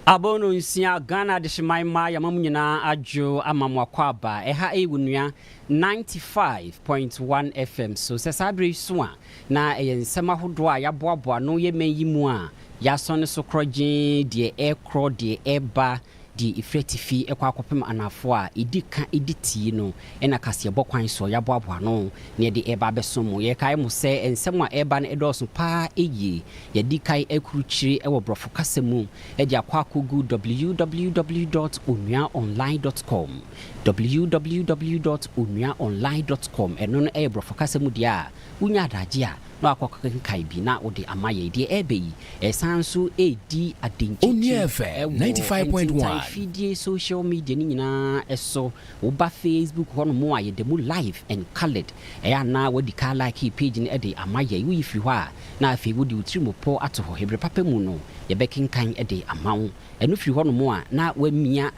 Abono nsia Ghana de shemaima ya mamunyina ajo amamwakwaba eha ewunua 95.1 FM so sesabre so a na ensema hodo a yaboaboa no ye menyimu a yasone so krogin de ekro de eba di ifretifi ekwa akopem anafo a edika editi no ena kase bokwan so yaboaboa no ne de eba besomo ye kai mo se ensem a eba na edoso pa eye ye dikai ekruchiri ewo brofo kasemu e di akwa kogu www.onuaonline.com www.onuaonline.com eno no e brofo kasemu dia unya adaje a no akokoken kai bi na ode amaye de ebe yi esanso edi adenchi Onua FM 95.1 fidie social media ni nyina eso oba Facebook hono mo aye demo live and colored na wodi ka like page ni ede amaye wi fi ho a na afi wodi utrimo po ato ho hebre papa mu no ye bekinkan ede amawo eno fi hono mo a na wamia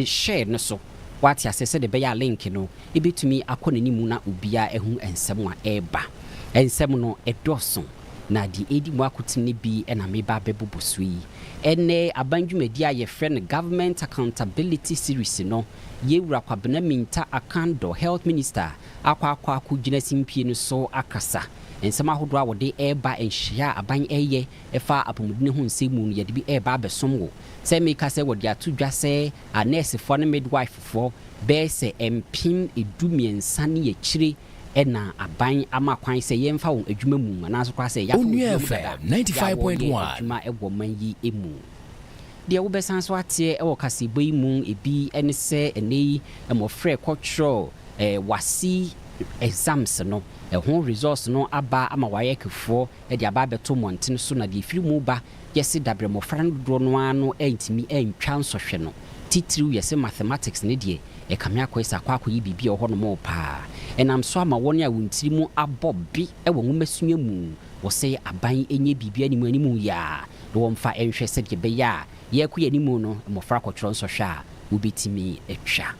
share no so wati asese de be ya link no ebetumi akona mu na obia ehu ensem a eba ensem no edoso na di edi mu akotine bi na meba bebobosui ene abandwumadi a ye friend government accountability series no yewura kwabena minta akando health minister akwa kugina simpie no so akasa ensem ahodo a wode eba enhia aban eye efa apomudine ho nsemu no yede bi eba besomwo se meka se wode atodwa se a nurse for ne midwife for be se empim edumiensa ne ye kire ena aban ama kwan se yemfa won adwuma mu anaso kwa se yakọ Onua FM 95.1 adwuma ego manyi emu de wo besan so atie e wo kasebo yi mu ebi ene se enei emofre kotro wasi exams no ho results no aba ama waye kefo e de aba beto monten so na de firi mu ba yesi dabre mofra no no ano entimi entwa nsohwe no titiriu yesi mathematics ne de e kamia kwesa kwakoyi bibi ho no mo pa enam so ama woni a wontiri mu abobi e wo nwumasua mu wo se aban enye bibi animu ya do womfa enhwe se de be ya ye ku yanimu no mofra kotro nsohwe a ubetimi etwa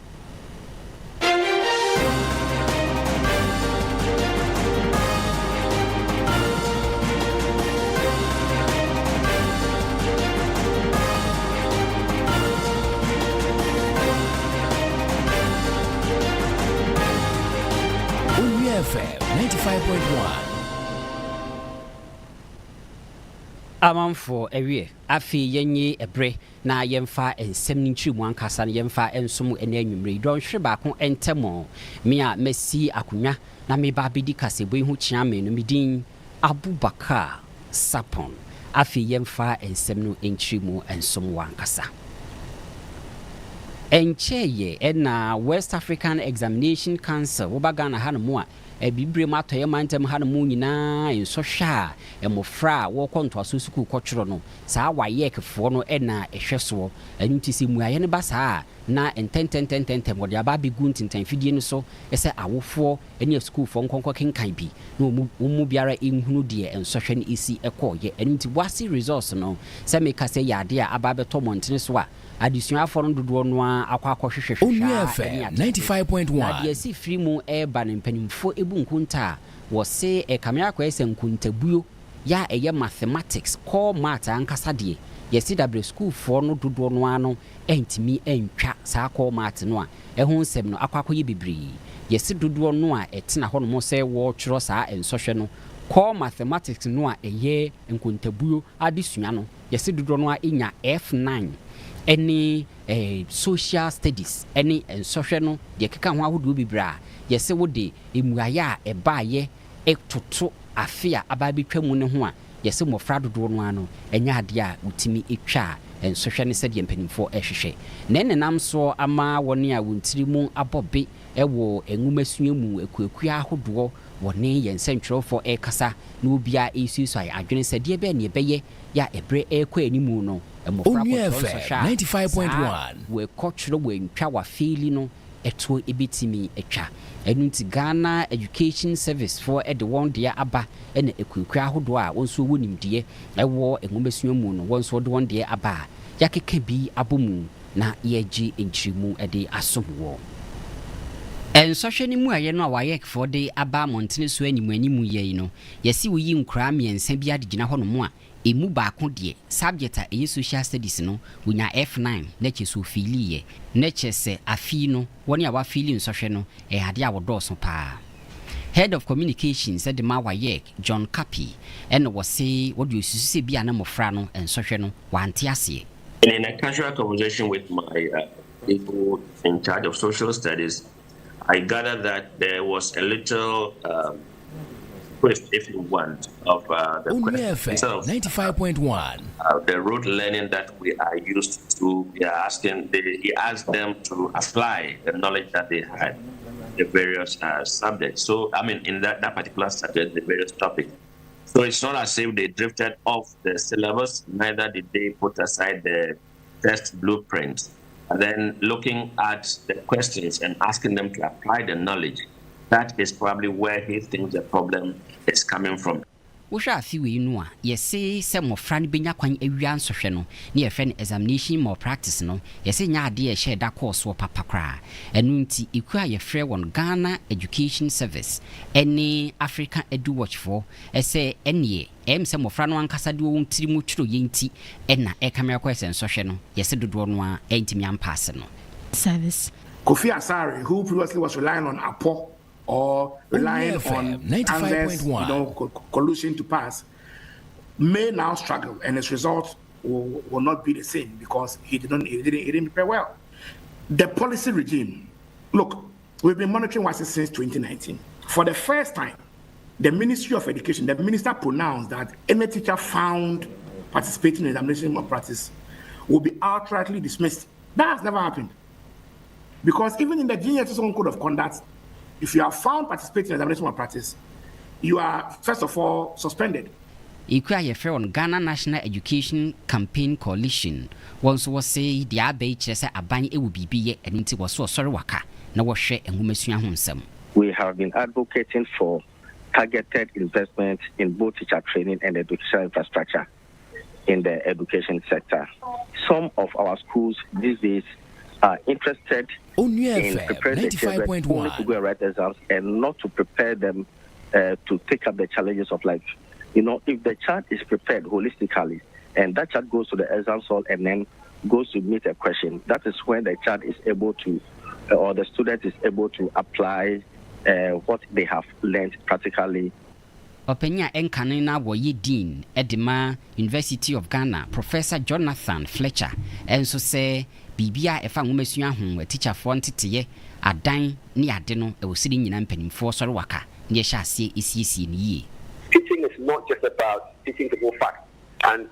FM 95.1 Amanfo ewie afi yenye ebre na yemfa ensem ni ntwimu ankasa na yemfa ensom ene anwumre don hwe ba ko entemo me a mesi akonwa na me ba bedi kasebo hu chia me no medin Abubakar Sapon afi yemfa ensem no ntwimu ensom wankasa encheye ena West African Examination Council wobagana hanmo a ebibre matoye mantem hanmo nyina ensohwa emofra wo konto asusuku kotworo no saa waye kefo no ena ehweso anutisi muaye ne basa na ententententen wode aba bigu ntintan fidie no so ese awofo ene school fo nkonko kenkan bi na omu biara enhunu de ensohwe ne esi ekoye anuti wasi results no se meka se yade a aba beto montene so a additional foreign dodo no akwa hwehwehwehwe Onua FM 95.1 de si free mu eba ne mpanimfo ebu nkunta wo se kamera kwa ese nkuntabuo ya eye mathematics core math ankasa de yesi w school for no dodo no ano entimi entwa saa core math no a eho nsem no akwa ye bibiri yesi dodo no a etena ho no mo se wo tworo saa ensohwe no core mathematics no a eye nkuntabuo adesua no yesi dodo no a enya F9 any social studies any ensohwe no de keka ho ahodo bibira yesi wo de emuaya ebaaye etoto afia ababetwa mu ne ho a yesi mofra dodo no ano enya ade a utimi etwa ensohwe ne sede mpanimfo ehwehwe nenenam so ama woni a wontiri mu abobe ewo enwumasua mu ekuakua ahodo woni yensentwerefo ekasa na obia esusuai adwene sede be ne beye ya ebre ekwa animu no Onua FM 95.1 we kotwero we ntwa wa feeli no eto ebetimi etwa enunti Ghana Education Service for the one dia aba ene ekuakua ahodo a wonso wonimdie ewo enwumasua mu no wonso de one dia aba yakeka bi abomu na yeji enchirimu ede asomwo ensohwe ni mu aye no awayek for de aba montene so animu ye no yesi woyi nkura miensa bi adegina ho no mu a emu baako de subject a ɛyɛ social studies no wonya F9 na kyɛ so fili na kyɛ sɛ afi no wɔne a wafili nsɔhwɛ no ade a wɔdɔɔso paa. Head of Communications at the Mawayek, John Cappy, and was say what you see be an amofrano and social one tiasi. In a casual conversation with my people in charge of social studies, I gathered that there was a little twist, if you want, of the question of 95.1. The rote learning that we are used to. He asked them to apply the knowledge that they had. The various subjects. So, I mean, in that particular subject, the various topics. So it's not as if they drifted off the syllabus, neither did they put aside the test blueprint. And then looking at the questions and asking them to apply the knowledge, that is probably where he thinks the problem is coming from. Wosha afi we no a yesi se mofra ne benya kwan awia nsɔhwɛ no ne yɛfɛ no examination more practice no yesi nya ade yɛ hyɛ da course wo papa kra ɛnu nti iku a yɛfrɛ won Ghana Education Service ɛne African Edu Watch for ɛsɛ ɛne se mofra no ankasa de wo ntiri mu twiro yenti ɛna ɛkamera kɔ ɛsɛ nsɔhwɛ no yesi dodo no a ɛntimi ampaase no service. Kofi Asare, who previously was relying on APO or relying on 95.1 collusion to pass, may now struggle, and his results will not be the same because he didn't prepare well. The policy regime. Look, we've been monitoring WASSCE since 2019. For the first time, the Ministry of Education, the minister pronounced that any teacher found participating in examination of practice will be outrightly dismissed. That has never happened. Because even in the Junior Teachers Code of Conduct, if you are found participating in examination of practice, you are first of all suspended. Ikwa yɛfrɛ on Ghana National Education Campaign Coalition once was say the abai kyerɛ sɛ aban ɛwɔ biribi yɛ ɛno nti wɔso ɔsɔre waka na wɔhwɛ ɛnwomasua ho nsɛm. We have been advocating for targeted investment in both teacher training and educational infrastructure in the education sector. Some of our schools these days are interested in preparing the children only to go and write exams and not to prepare them to take up the challenges of life. You know, if the child is prepared holistically and that child goes to the exam hall and then goes to meet a question, that is when the child is able to, or the student is able to apply what they have learned practically. Openya Enkanina Woye Dean, Edema, University of Ghana, Professor Jonathan Fletcher, and so say, Bibia, if I'm a teacher for entity, a dine near Deno, I was sitting in Ampenim for Sorwaka, near Shasi is ye. Teaching is not just about teaching people facts and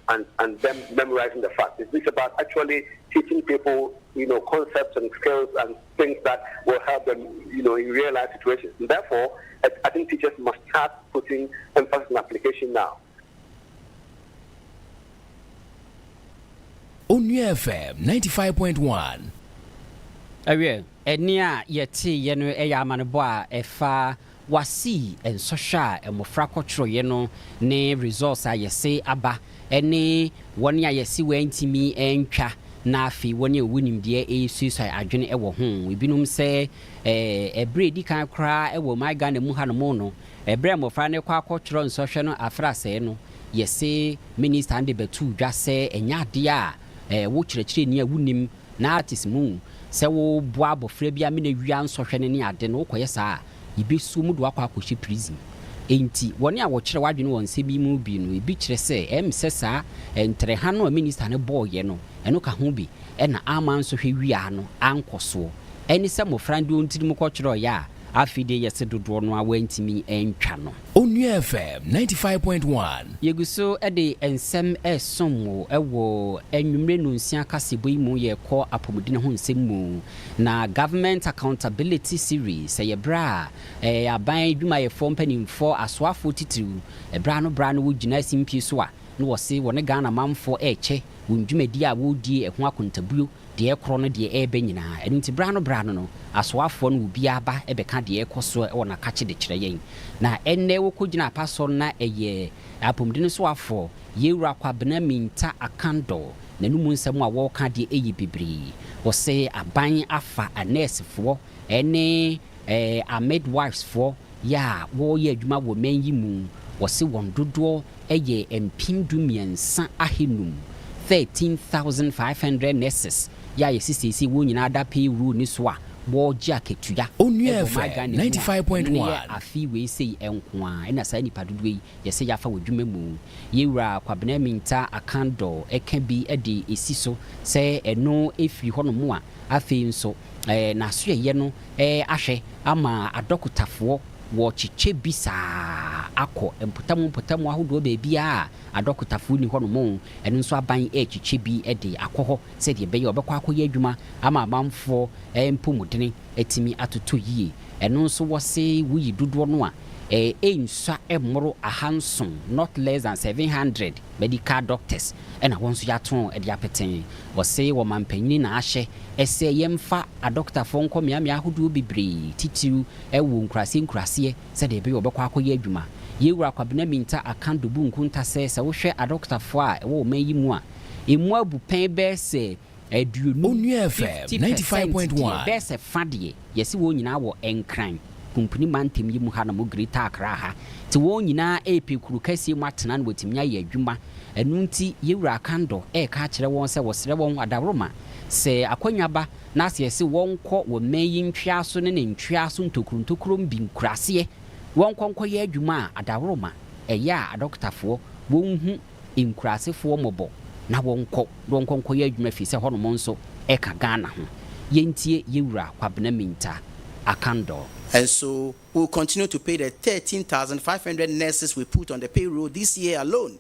them memorizing the facts. It's about actually teaching people, you know, concepts and skills and things that will help them, you know, in real life situations. And therefore, I think teachers must start putting emphasis on application now. Onua FM 95.1. Awie, enia yeti yeno eya manebo a efa wasi ensosha emofra kwotro ye no ne results a yese aba ene woni a yesi wantimi entwa na afi woni ewunim de suicide adwene ewo ho ebinum se ebredi kan kra ewo my Ghana mu hanomo no ebre mofra ne kwa kwotro nsoshe no afra se no yese minister ande betu dwa se enya de a wo kyerɛkyerɛ ni awunim na artist mu sɛ wo boa bofra bia me na wia nsɔhwɛ ne ne ade no koyɛ saa ibesu mu do akɔ akɔhye prison enti wɔne a wɔkyerɛ wadwene wɔn sɛ bi mu bi no ebi kyerɛ sɛ sɛ saa entreha no a minister ne bɔɔyɛ no ɛno ka ho bi ɛna ama nsɔhwɛ wia no ankɔso ɛne sɛ mofra ndi ontiri mu kɔkyerɛ ya afide yɛse dodoɔ no a wantimi entwa no. Onua FM 95.1. Yeguso ede ensem esomo ewo enwumre no nsia kasebo imu ye kɔ apomudine ho nsem mu na government accountability series yebra aban dwuma ye fo mpanimfo asoafo titiru ebra no wo gyina simpi so a no wose wone Ghana manfo eche wundwumadi a wodi ho akontabuo de ekro no de ebe nyina enu nti bra no no asoafo no obi aba ebeka de ekoso e wona kache de kyerɛ yɛn na enne wo kogina paso na eye apomdine so afo yewura kwabena minta akando na numu nsɛm a wo ka de eyi bibiri wo se aban afa a nurse fo ene a midwives fo ya wo ye adwuma wo menyi mu wɔse wɔn dodoɔ ɛyɛ mpem dumiɛnsa ahenum 13,500 nurses yɛ a yɛsisiesie wɔn nyinaa da payroll ne so a wɔregye akatua Onua FM 95.1 afi wei sei ɛnko a ɛna saa nipa dodoɔ yi yɛsɛ yɛafa wɔ dwuma mu yɛwura kwabena minta akandɔ ɛka bi ɛde ɛsi so sɛ ɛno ɛfiri hɔ no mu a afei nso n'aso ɛyɛ no ahwɛ ama adɔkotafoɔ wɔkyekyɛ bi saa akɔ mpɔtamu ahodoɔ baabiaa adɔkotafoɔ ni hɔ no mu ɛno nso aban ɛkyekyɛ bi de akɔ hɔ sɛdeɛ ɛbɛyɛ ɔbɛkɔ akɔyɛ adwuma ama amanfoɔ mpɔmudene atumi atotɔ yie ɛno nso wɔse woyi dodoɔ no a ɛnsua mmoro 700 not less than 700 medical doctors ɛna wɔn nso yɛato ɛde apɛtɛn wɔse wɔ mampanyini na ahyɛ ɛsɛ yɛmfa adɔkotafoɔ nkɔ mmeammea ahodoɔ bebree titiw ɛwɔ nkuraseɛ sɛdeɛ ɛbɛyɛ ɔbɛkɔ akɔyɛ adwuma yɛwura kwabena minta akando bu nkunta sɛ wohwɛ adɔkotafoɔ a ɛwɔ ɔman yi mu a ɛmu abu pɛn bɛɛ sɛ Onua FM 95.1 bɛɛ sɛ fa deɛ yɛse wɔn nyinaa wɔ ɛnkran kumpuni mantem yi mu ha na mo greta akra ha te wɔn nyinaa kuru kɛseɛ mu atena na wɔtumi ayɛ adwuma ɛno nti yɛwura akando ɛka kyerɛ wɔn sɛ wɔsrɛ wɔn adaworoma sɛ akwanyaba na asɛ yɛse wɔn kɔ wɔ man yi ntwea so ne ntwea so ntokuro bi nkuraseɛ wɔn kɔnkɔyɛ adwuma a adaworoma ɛyɛ a adɔkotafoɔ wɔn hu nkurasefoɔ mmɔbɔ na wɔn kɔnkɔyɛ adwuma fi sɛ hɔnom nso ɛka Ghana ho yɛntie yɛwura kwabena minta akando. And so we'll continue to pay the 13,500 nurses we put on the payroll this year alone.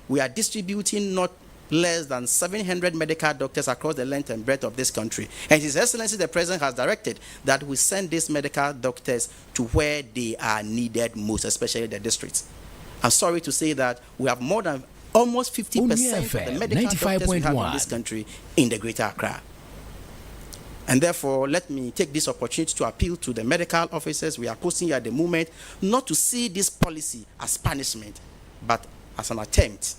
We are distributing not less than 700 medical doctors across the length and breadth of this country. And His Excellency the President has directed that we send these medical doctors to where they are needed most, especially the districts. I'm sorry to say that we have more than almost 50% of the medical doctors we have in this country in the Greater Accra. And therefore, let me take this opportunity to appeal to the medical officers we are posting here at the moment not to see this policy as punishment, but as an attempt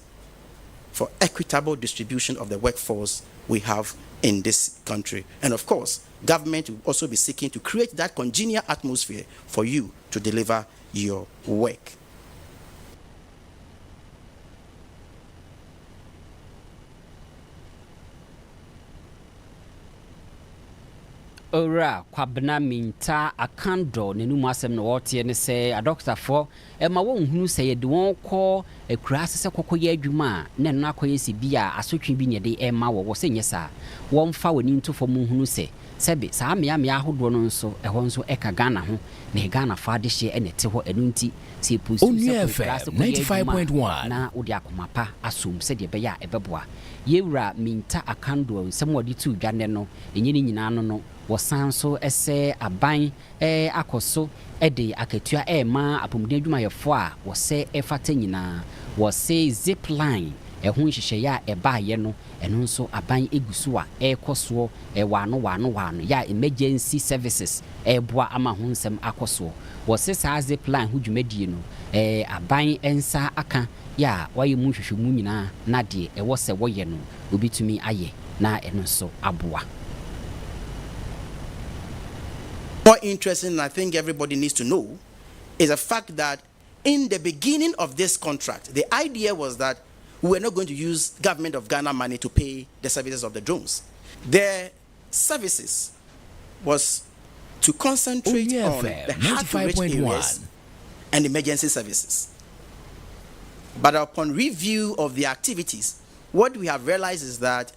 for equitable distribution of the workforce we have in this country. And of course, government will also be seeking to create that congenial atmosphere for you to deliver your work. Ora kwabena minta akando nenum asem na wote ne se adoktafoɔ ma wɔn hunu sɛ yɛde wɔn kɔ akurase sɛ kɔkɔyɛ adwuma na no akɔyɛ si bia asotwe bi ne de ma wɔ sɛ nyɛ saa wɔn fa wani ntofo mu hunu sɛ sɛbe saa mmea ahodoɔ no nso ɛhɔ nso ɛka Ghana ho na Ghana fa de hye ɛne te hɔ ɛno nti sɛ pusu Onua FM 95.1 na wode akoma pa asom sɛ de bɛyɛ a ɛbɛboa yɛwura minta akando nsɛm wɔde tu dwane no ɛnyɛ ne nyinaa no wɔsan so ɛsɛ aban akɔso ɛde akatua ɛma apɔmuden adwumayɛfoɔ a wɔsɛ ɛfata nyinaa wɔsɛ zip line ɛho nhyehyɛeɛ a ɛbaayɛ no ɛno nso aban eguso a ɛkɔsoɔ ɛwano ya emergency services ɛboa ama ho nsɛm akɔsoɔ wɔsɛ saa zip line ho dwumadie no aban ɛnsa aka ya wɔyɛ mu hwehwɛmu nyinaa na deɛ ɛwɔ sɛ wɔyɛ no obitumi ayɛ na ɛno nso aboa. More interesting, and I think everybody needs to know, is the fact that in the beginning of this contract, the idea was that we were not going to use government of Ghana money to pay the services of the drones. Their services was to concentrate on the hard-to-reach areas and emergency services. But upon review of the activities, what we have realized is that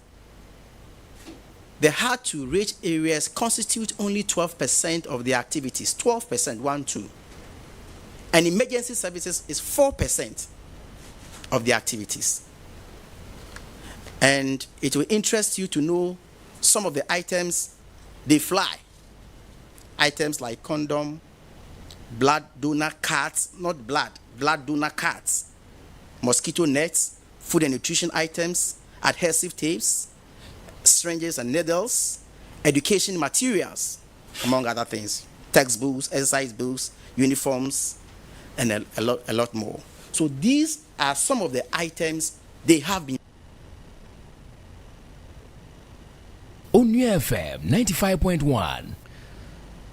the hard-to-reach areas constitute only 12% of the activities, 12%, 1-2. And emergency services is 4% of the activities. And it will interest you to know some of the items they fly. Items like condom, blood donor cards, not blood donor cards, mosquito nets, food and nutrition items, adhesive tapes, syringes and needles, education materials, among other things, textbooks, exercise books, uniforms, and a lot more. So these are some of the items they have been. Onua FM 95.1.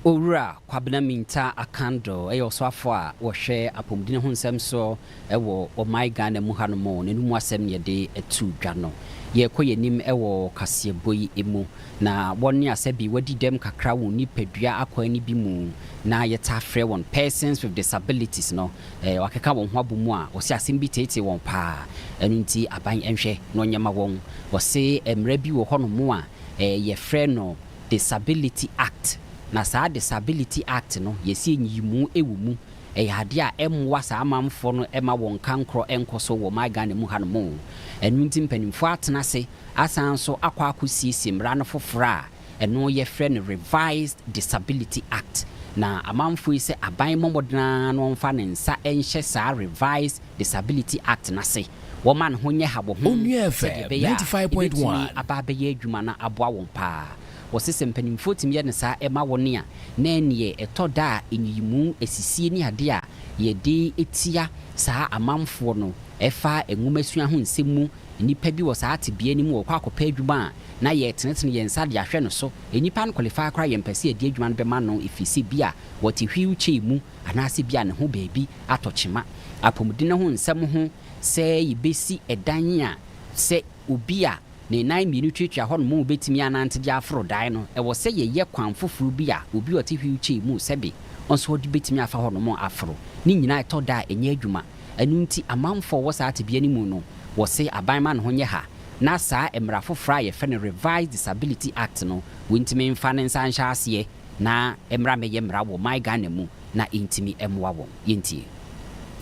Owura kwabena minta akando eyo so afo a wo hwe apomdine ho nsem so ewo o my Ghana mu hanomo ne numu asem ye de etu dwa no ye koyenim ewo kaseboyi emu na woni asabi wadi dem kakra wo nipadua akwani bi mu na ye ta frɛ won persons with disabilities no wakeka won ho abomu a wo se asem bi tete won pa enu nti aban enhwɛ no nyama won wo se emra bi wo honomo a ye frɛ no Disability Act na saa Disability Act no yesi nyimu ewu mu ade a emwa saa amamfo no ema won kankro enkoso wo my Ghana mu hanomo enu nti mpanimfo atena se asan so akwa akosiesie mra no fofora eno ye frɛ no Revised Disability Act na amamfo ise aban momodna no mfa ne nsa enhye saa Revised Disability Act na se wo man ho nye habo ho Onua FM 95.1 ababeye adwuma na aboa won pa wɔsese mpanimfo timi yɛ ne saa ɛma wɔne a na ɛneɛ ɛtɔ da a enyimu esisie ni ade a yɛde etia saa amamfo no ɛfa enwumasua ho nsɛmu nipa bi wɔ saa tebea ni mu wɔ akɔpa adwuma a na yɛ tenetene yɛn nsa de ahwɛ no so enipa no qualify kora yɛn pɛsɛ yɛde adwuma no bɛma no efisi bi a wɔte wheelchair mu anaasɛ bi a ne ho baabi atɔkyema apɔmudine ho nsɛm ho sɛ yɛbɛsi ɛdan a sɛ obi a ne nine minu twetwa hɔ no mu betimi anante de afro dan no ɛwɔ sɛ yɛyɛ kwan foforo bi a obi ɔte wheelchair mu sɛbe ɔnso ɔde betimi afa hɔ no mu afro ne nyinaa ɛtɔ da ɛnyɛ adwuma ɛnu nti amanfo wɔ saa tebea ni mu no wɔ se aban ma ne ho nyɛ ha na saa emra foforo a yɛfɛ no Revised Disability Act no wɔntimi mfa ne nsa nhyɛ aseɛ na emra mɛyɛ mra wɔ my Ghana mu na intimi ɛmoa wɔn yɛntie.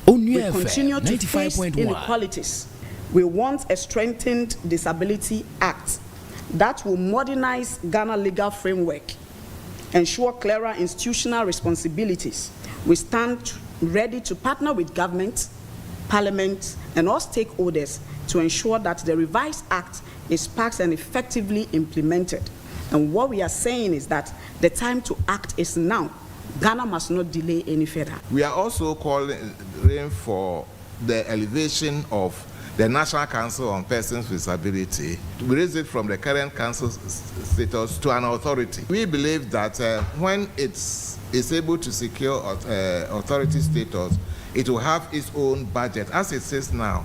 Onua FM 95.1 inequalities. We want a strengthened Disability Act that will modernize Ghana legal framework, ensure clearer institutional responsibilities. We stand ready to partner with government, parliament, and all stakeholders to ensure that the revised act is passed and effectively implemented. And what we are saying is that the time to act is now. Ghana must not delay any further. We are also calling for the elevation of the National Council on Persons with Disability, to raise it from the current council status to an authority. We believe that when it's able to secure authority status, it will have its own budget. As it says now,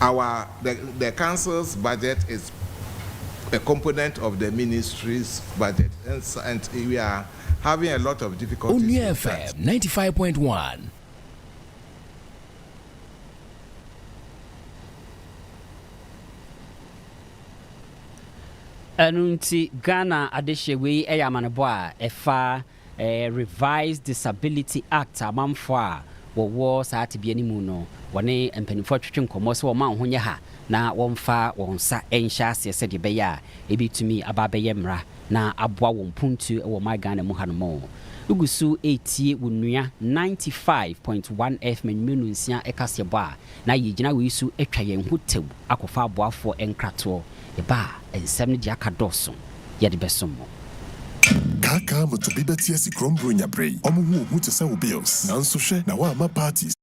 the council's budget is a component of the ministry's budget, and we are having a lot of difficulties. Onua FM 95.1. Anunti Ghana adehyewe eyamanebo a efa Revised Disability Act amamfo a wo saa tebea ni mu no wone empanifo twetwe nkomo se wo ma ho nye ha na womfa wonsa enhya ase se de be ya ebitumi ababeye mra na aboa won puntu wo my Ghana mu hanomo ugusu etie wonua 95.1 FM menu nsia ekasebo a na yigina we su etwa yen hotew akofa aboafo enkrato eba ensem ne dia kadoso yede besomo Kaka motobiba tiasi krombro nyabrei omu hu te se bills nanso hwe na wa ma parties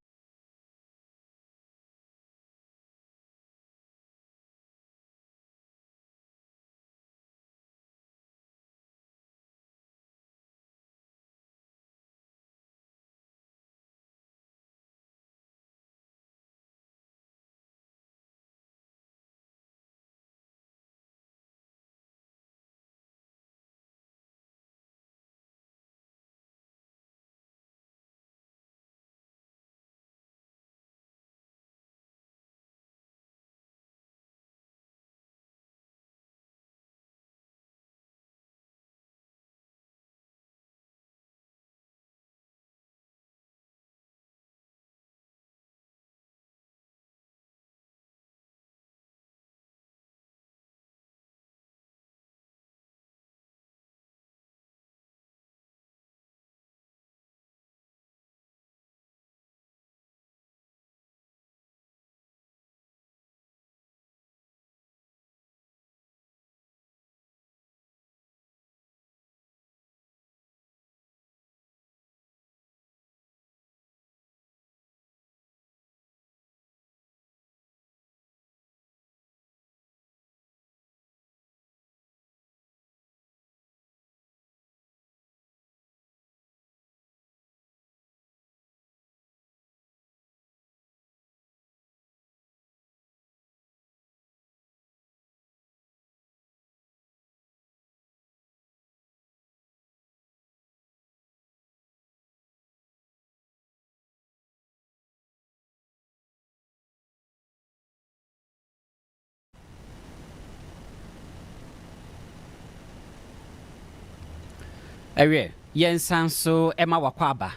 Ewe, yen sanso ema wakwaba.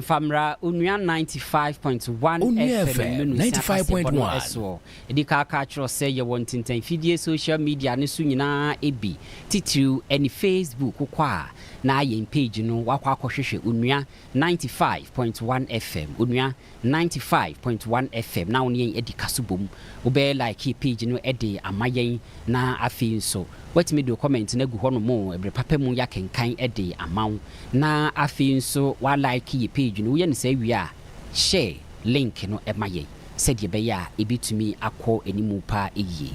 Famra Onua 95.1 FM 95.1 Edika Kachro say you want in video social media ne so nyina ebi titiru any Facebook kwa na yen page no wakwa akohwehwe Onua 95.1 FM Onua 95.1 FM na woni yen edika subom obe like page no ede amayen na afi nso wetimi do comment na gu hono mo ebre papa mu ya kenkan ede amaw na afi nso wa like page no ye ne say wi a share link no emaye said ye be ya ebitumi akọ enimu pa eyi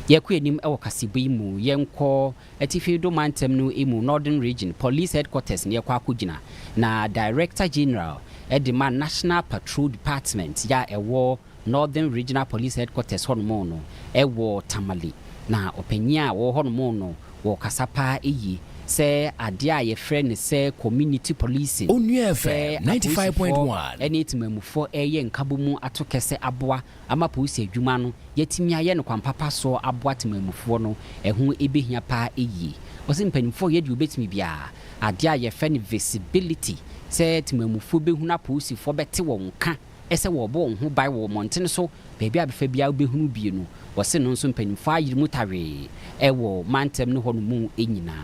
ye kọ enim e wokasebo imu ye nkọ atifi do mantem no emu Northern Region Police Headquarters ne yakọ akogina na Director General edema National Patrol Department ya ewo Northern Regional Police Headquarters hono no ewo Tamale na openya wo hono no wo kasapa eyi say adia ye friend say community policing Onua FM 95.1 eni timamufo eye nkabomu atokese aboa ama police adwuma no yetimi aye no kwampapa so aboa timamufo no ehu ebehia pa eyi osimpanimfo ye de obetimi bia adia ye friend visibility say timamufo behu na police fo bete wo nka ese wo bo ho bai wo montene so baabi abefa bia obehunu bie no wose no nso mpanimfo ayiri mutawe ewo mantem no hono mu enyina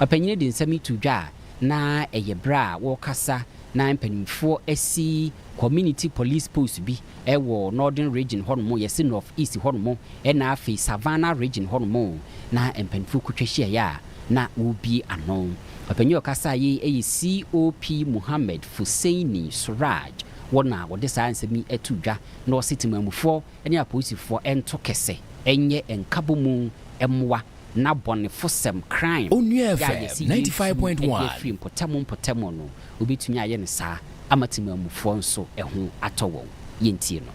apanyine de nsami tudwa na eyebra wo kasa na mpanimfo asi community police post bi ewo Northern Region hono mu yesi North East hono mu na afi Savannah Region hono mu na mpanimfo kutwehia ya na obi ano apanyo kasa yi COP Muhammad Fusaini Suraj wona wode science mi etudwa na ositimamufo ene aposifo ento kese enye enkabomu emwa na bone fosem crime Onua FM 95.1 potamo no obetumi aye ne saa amatimamufo nso eho atowo yentie no.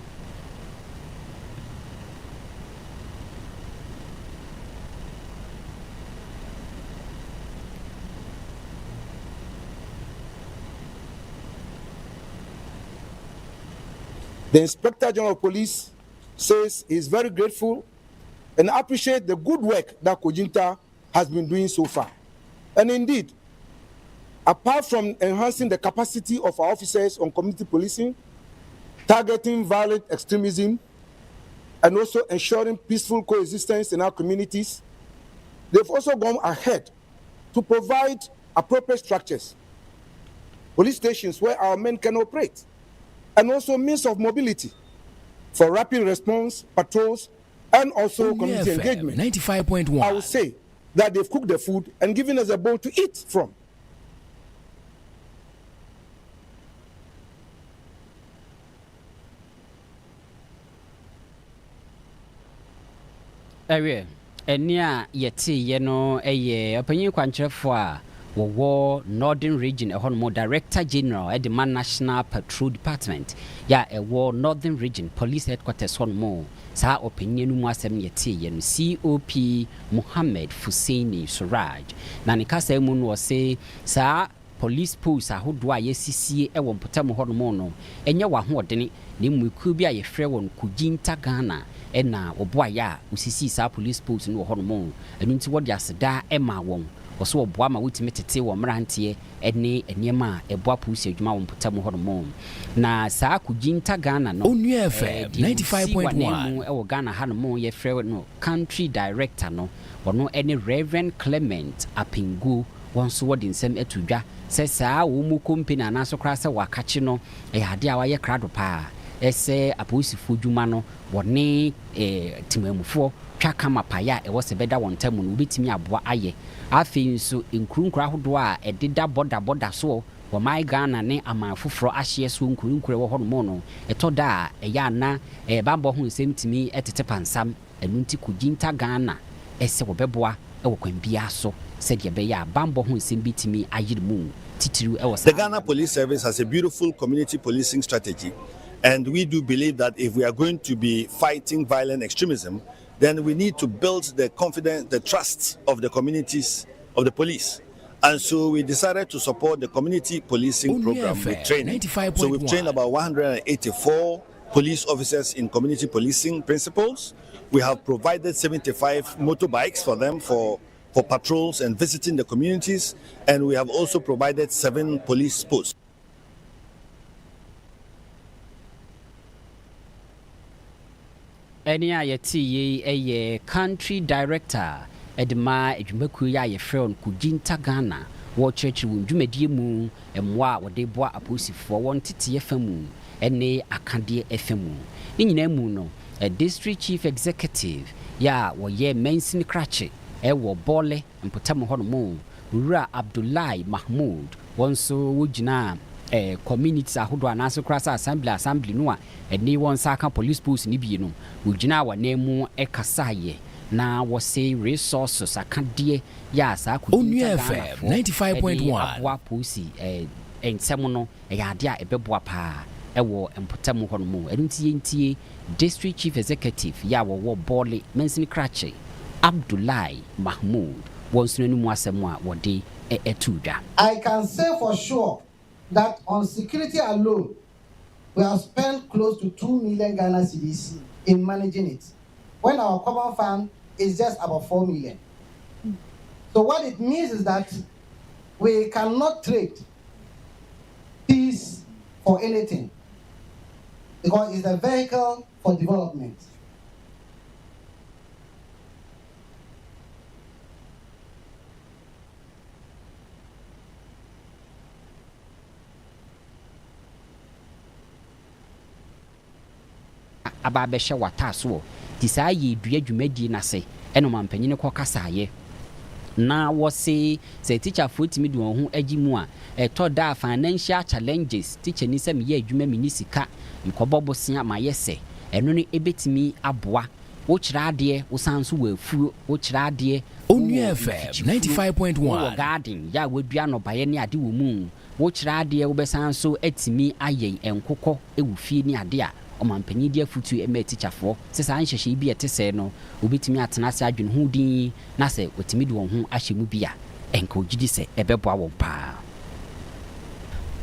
The Inspector General of Police says he is very grateful and appreciates the good work that Kojinta has been doing so far. And indeed, apart from enhancing the capacity of our officers on community policing, targeting violent extremism, and also ensuring peaceful coexistence in our communities, they've also gone ahead to provide appropriate structures, police stations where our men can operate, and also means of mobility for rapid response, patrols, and also community engagement. 95.1. I would say that they've cooked the food and given us a bowl to eat from. Ewe, enia yeti yeno eye opanyin kwankyerefo a wo Northern Region ehonmo Director General edema National Patrol Department ya ewo Northern Region Police Headquarters honmo sa opanyin no mu asem yeti yeno COP Muhammad Fusaini Suraj na ne kasa mu no se sa police post ahodo a yesisie ewo mpotamo honmo no enye wa hoodene ne muku bi a yefrɛ won Kojinta Ghana ena oboaya usisi sa police post no honmo enu nti wode aseda ema won oso oboa ma wutime tete wo mrantie ene eniema eboa police adwuma won potam honmo na sa Kojinta Ghana no Onua FM 95.1 ewo Ghana hanmo yefrɛ no country director no wono ene Reverend Clement Apingu wonso wode nsem etudwa se saa wo mu company anaso kra se wakache no ade a waye krado pa ese aposifo dwuma no wone timamufo twaka mapaya e wose beda wontamu no obetimi aboa aye afi nso nkrunkura hodo a ededa boda so wo mai Ghana ne amanfoforo ahye so nkrunkura wo hono mo no etoda eya na bambo ho nsem timi etete pansam enunti Kojinta Ghana ese wo beboa e wo kwambia so said ya bambo ho nsem bitimi ayirmu titiru e wo. The Ghana Police Service has a beautiful community policing strategy. And we do believe that if we are going to be fighting violent extremism, then we need to build the confidence, the trust of the communities of the police. And so we decided to support the community policing program with training. So we've trained about 184 police officers in community policing principles. We have provided 75 motorbikes for them for for patrols and visiting the communities, and we have also provided 7 police posts. Any a country director Edma Edmakuya ye friend Kujinta Ghana church room dwumadie mu emwa wode boa aposifo won tete FM ene akade FM ni nyina mu no a district chief executive ya wo ye mensin krache wo bole mpotam ho no mu Wura Abdullahi Mahmoud wonso wogina communities ahodo anaso krasa assembly no a ene won saka police post ni bi no wogina wa nemu kasaye na wose resources akade ya sa Onua FM 95.1 wa posi ensem no ya ade a ebeboa pa ewo empotam ho no mu entie district chief executive ya wo bole mensin krache Abdullahi Mahmoud wonso no mu asem a wode etuda. I can say for sure that on security alone we have spent close to 2 million Ghana cedis in managing it, when our common fund is just about 4 million. So what it means is that we cannot trade peace for anything, because it's a vehicle for development. Ababesha wataso tisaye dua dwumadi na se eno mampanyine ko kasaye na wose se teacher fotimi de won ho agimu a etoda financial challenges teacher ni se me ye adwuma minisika nkobobosia mayese eno ne ebetimi aboa wo kira ade wo sanso wo afuo wo kira ade Onua FM 95.1 garden ya wadua no baye ne ade wo mu wo kira ade wo besanso atimi ayen enkokɔ ewufie ni ade a omampanyi dia futu eme teacherfo sesa anhyehye bi etese no obetimi atena se adwene ho din na se otimi de won ho ahyemu bia enka ogidi se ebeboa won pa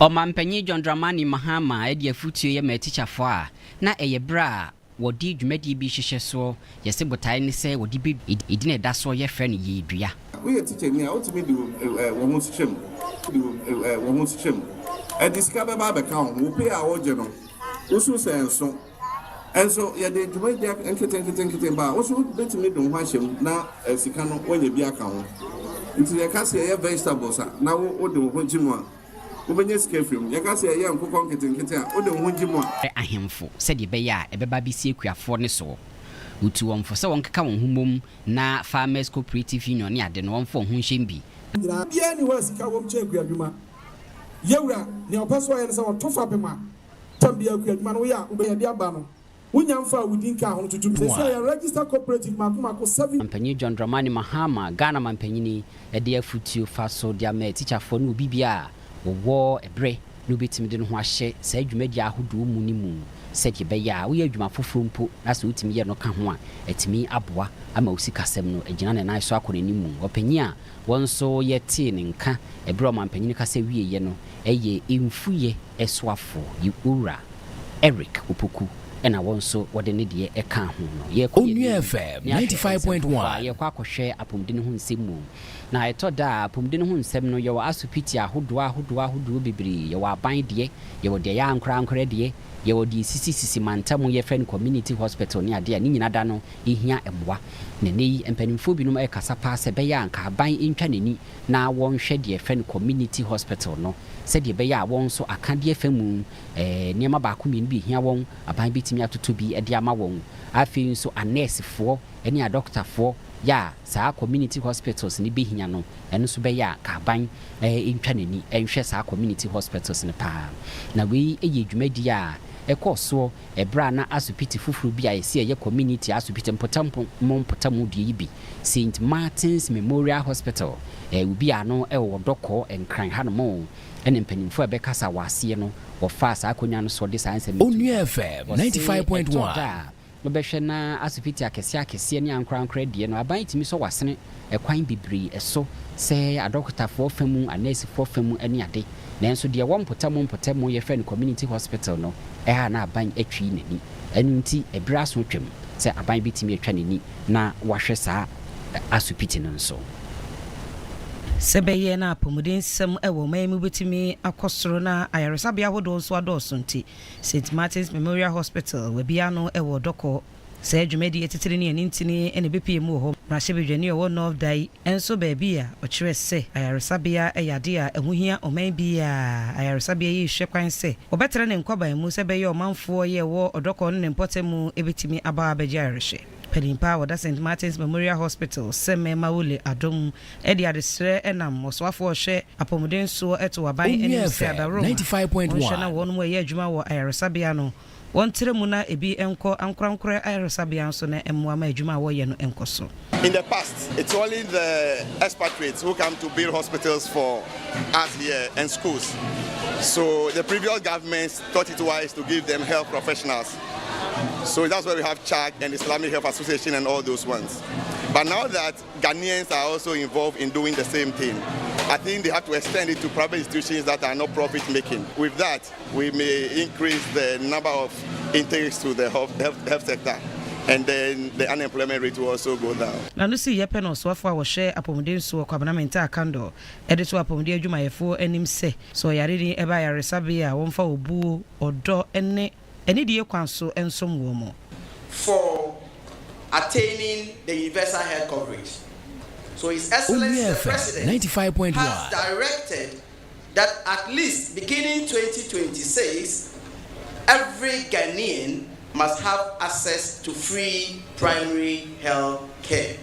omampanyi John Dramani Mahama dia futu eme teacherfo a na eyebra wodi dwumadi bi hyehye so yese botae ne se wodi bi idine da so ye frɛ no ye dua we teacher ni a otimi de won ho syem won ho syem ediska be ba be ka ho wo pe a wo je no osu senso enso ye de dwumadi enketenketen ba osu betimi de ho ahyem na sika no wonya bi aka ho nti ye ka se ye vegetables na wo de ho gimu a obenye sika film ye ka se ye nkokɔ nketenketen a wo de ho gimu a ahemfo se de be ya ebeba bi sie kuafo ne so utu wonfo se wonkeka won humom na farmers cooperative union ne ade no wonfo ho hyem bi bia ni wa sika wom che kuadwuma yewura ne opeso ye ne se wotofa bema tambia kuadwuma no ya obeya de aba no wonya mfa wudin ka ho tutu se say register cooperative makomako 7 Mampanyi John Dramani Mahama Ghana mampanyini de afutuo fa so de ama teacherfo no bibia wo ebre no betimi de no ho ahye sa adwumadi ahodo mu ni mu sɛde bɛya wo yɛ adwuma foforo mpo na sɛ wotimi yɛ no ka ho a etimi aboa ama osika sɛm no agina ne nan so akɔnani mu opanyi a wonso yɛ te ne nka ebre o mampanyini ka sɛ wiye no ɛyɛ emfuye ɛsoafo Wura Eric Opoku ena wonso wode ne de ɛka ho no yɛ Onua FM 95.1 yɛ kwa akɔhwɛ apomde ne ho nsɛm mu na etoda apomde ne ho nsɛm no yɛ wɔ asopiti ahodo bebre yɛ wɔ aban de yɛ wɔ de ya ankra de yɛ wɔ de sisi mantam yɛ friend community hospital ne ade a ne nyina da no ehia emwa ne nei empanimfo binom ɛkasa pa sɛ bɛyɛ anka aban ntwa nani na wɔnhwɛ de friend community hospital no sɛ de bɛyɛ a wɔn so akade afamu nneɛma baako mmienu bi hia wɔn aban bitimi atoto bi de ama wɔn afei nso a nursefoɔ ne a doctorfoɔ ya saa community hospitals ni behia no eno so be ya ka ban ntwa nani enhwe saa community hospitals ne pa na we eye dwumadi a ekoso ebra na asopiti fufuru bi a yesi eye community asopiti mpotam die bi St Martin's Memorial Hospital ubi ano wo doko enkran hanmo ene mpanimfo ebekasa wase no wo fa saa konya no so de saa nsem Onua FM 95.1 no behwe na asopiti akese ne ankra die no aban timi so wasene ekwan bibiri eso se adokotafo famu anesifo famu ani ade nanso de wompotam ye friend community hospital no ha na aban atwi nani enu nti ebira so twem se aban bitimi atwa nani na wahwe saa asopiti no nso Sebeye na pomudin sem ewo maimu betimi akosoro na ayaresabia hodo so adoso nti St Martin's Memorial Hospital we bia no ewo doko se dwumedi etitiri ne ntini ene bepie mu ho mrahye owo north dai enso baabia okire se ayaresabia eyade a ehuhia oman bia ayaresabia yi hwe kwan se obetere ne nkwaban mu sebeye omanfo ye wo odoko ne mpotemu ebetimi aba abegya ayareshe Penimpa wada St Martin's Memorial Hospital seme maule adom edi adesre enam oswafo ohwe apomuden so eto aban enim se adaro 95.1 na wonu mo ye adwuma wo ayaresabia no wontere mu na ebi enko ankorankore ayaresabia so na emwa ma adwuma wo ye no enkoso. In the past, it's only the expatriates who come to build hospitals for us here and schools. So the previous governments thought it wise to give them health professionals. So that's why we have CHAC and Islamic Health Association and all those ones. But now that Ghanaians are also involved in doing the same thing, I think they have to extend it to private institutions that are not profit making. With that, we may increase the number of intakes to the health sector. And then the unemployment rate will also go down. Na no si yepe no so afa wo hwe apomuden so kwabnamenta akando ede so apomuden adwumayefo anim se so yare ni eba yaresabia wonfa obu odo ene die kwanso ensom wo mo for attaining the universal health coverage. So His Excellency the President 95.1 has directed that at least beginning 2026 every Ghanaian must have access to free primary health care.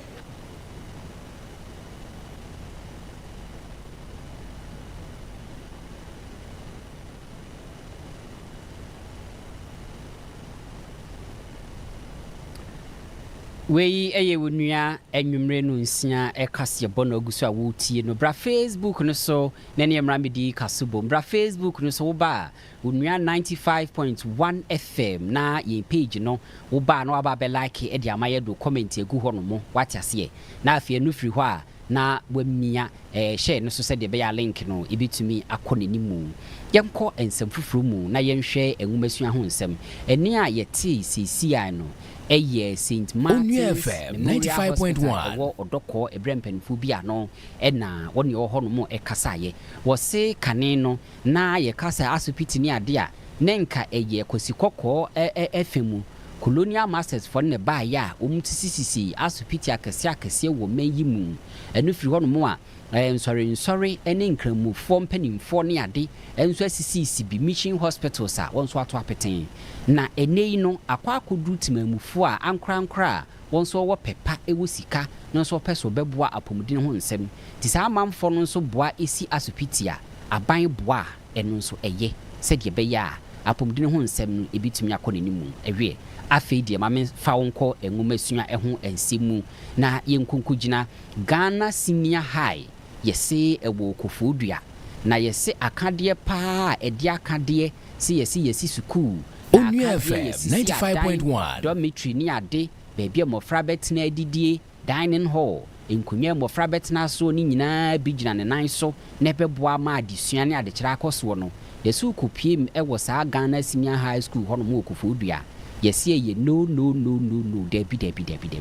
Wei eye wonua enwumre no nsia ekase bono agusu a wotie no bra Facebook no so na ne mramedi kasubo bra Facebook no so wo ba wonua 95.1 FM na ye page no wo ba no aba be like e de amaye do comment egu ho no mo watiase na afie no firi ho a na wamia share no so se de be ya link no ebitumi akonanimu yenko ensem fufuru mu na yenhwe enwumasua ho nsem eni a yeti CCI no St Martin's FM 95.1 wo odoko ebrempenfu bia no na woni ho no mo ekasaye wo se kane no na ye kasa asopiti ni ade a nenka kosikoko efemu colonial masters for ne ba ya omutisisisi asopiti akase wo manyi mu enu firi ho no mo a nsori ene nkramu form penimfo ne ade enso asisi bi mission hospitals a wonso ato apeten na enei no akwakodu timamufo a ankra wonso wo pepa ewo sika no so peso beboa apomudin ho nsem ti sa amamfo no so boa esi asopiti a aban boa eno so eye sede be ya apomudin ho nsem no ebitumi akonanimu ewe afei de mame fa wonko enwomasua eho ensemu na yenkonkugina Ghana Senior High yesi ewo kofodua na yesi akade pa edi akade si yesi school Onua FM 95.1 dormitory ni ade baby mofra betena adidie dining hall enkunwa mofra betena so ni nyina bigina ne nan so na beboa ma adesua ne adekira akoso no yesu kopiem ewo saa Ghana Senior High School hono mo kofodua yesi ye no debi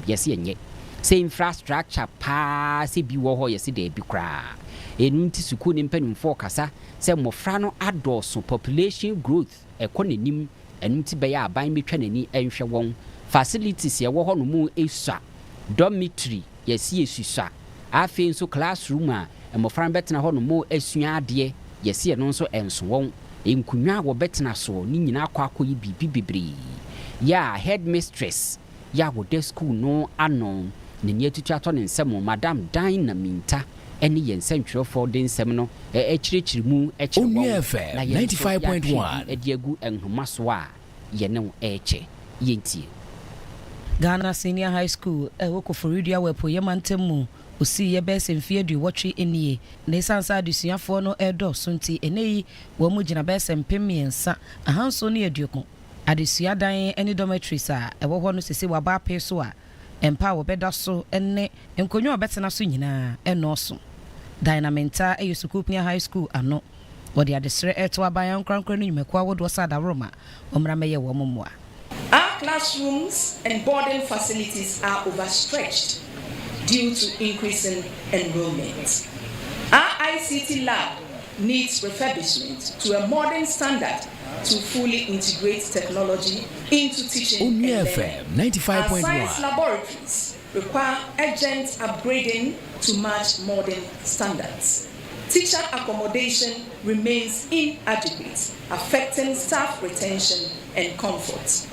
yesi enye se infrastructure pa se bi wo ho yesi debi kra enunti suku ni mpanimfo kasa se mofra no adoso population growth ekonenim enunti be ya aban metwa nani enhwe won facilities ye wo ho no mu esua dormitory yesi esusa afi nso classroom a mofra betena ho no mu esua ade yesi no nso enso won enkunwa wo betena so ni nyina akwakoyi bibi bebre ya headmistress ya wo de school no anon ne ni atutu ato ne nsem madam Dan na minta eni yensentwerefo de nsem no ekirikirimu Onua FM 95.1 ediagu enhoma so a ye ne eche yenti Ghana Senior High School woko Florida wepo yemantemu osi ye best mfie du watchi enie na sansa adusuafo no edo sunti eneyi wo mu gina best mpemiensa ahanso ne aduoko adesua dan ene dormitories a ewo ho no sese wa ba pe so a empa wo beda so ene enkonyo obetena so nyina enoso dynamenta Sukupia High School ano wodi adesre eto abayan krankran no nyumekwa wodo sada roma omra meye wo momwa. Our classrooms and boarding facilities are overstretched due to increasing enrollment. ICT lab needs refurbishment to a modern standard to fully integrate technology into teaching and Onua learning. FM 95.1. Our science laboratories require urgent upgrading to match modern standards. Teacher accommodation remains inadequate, affecting staff retention and comfort.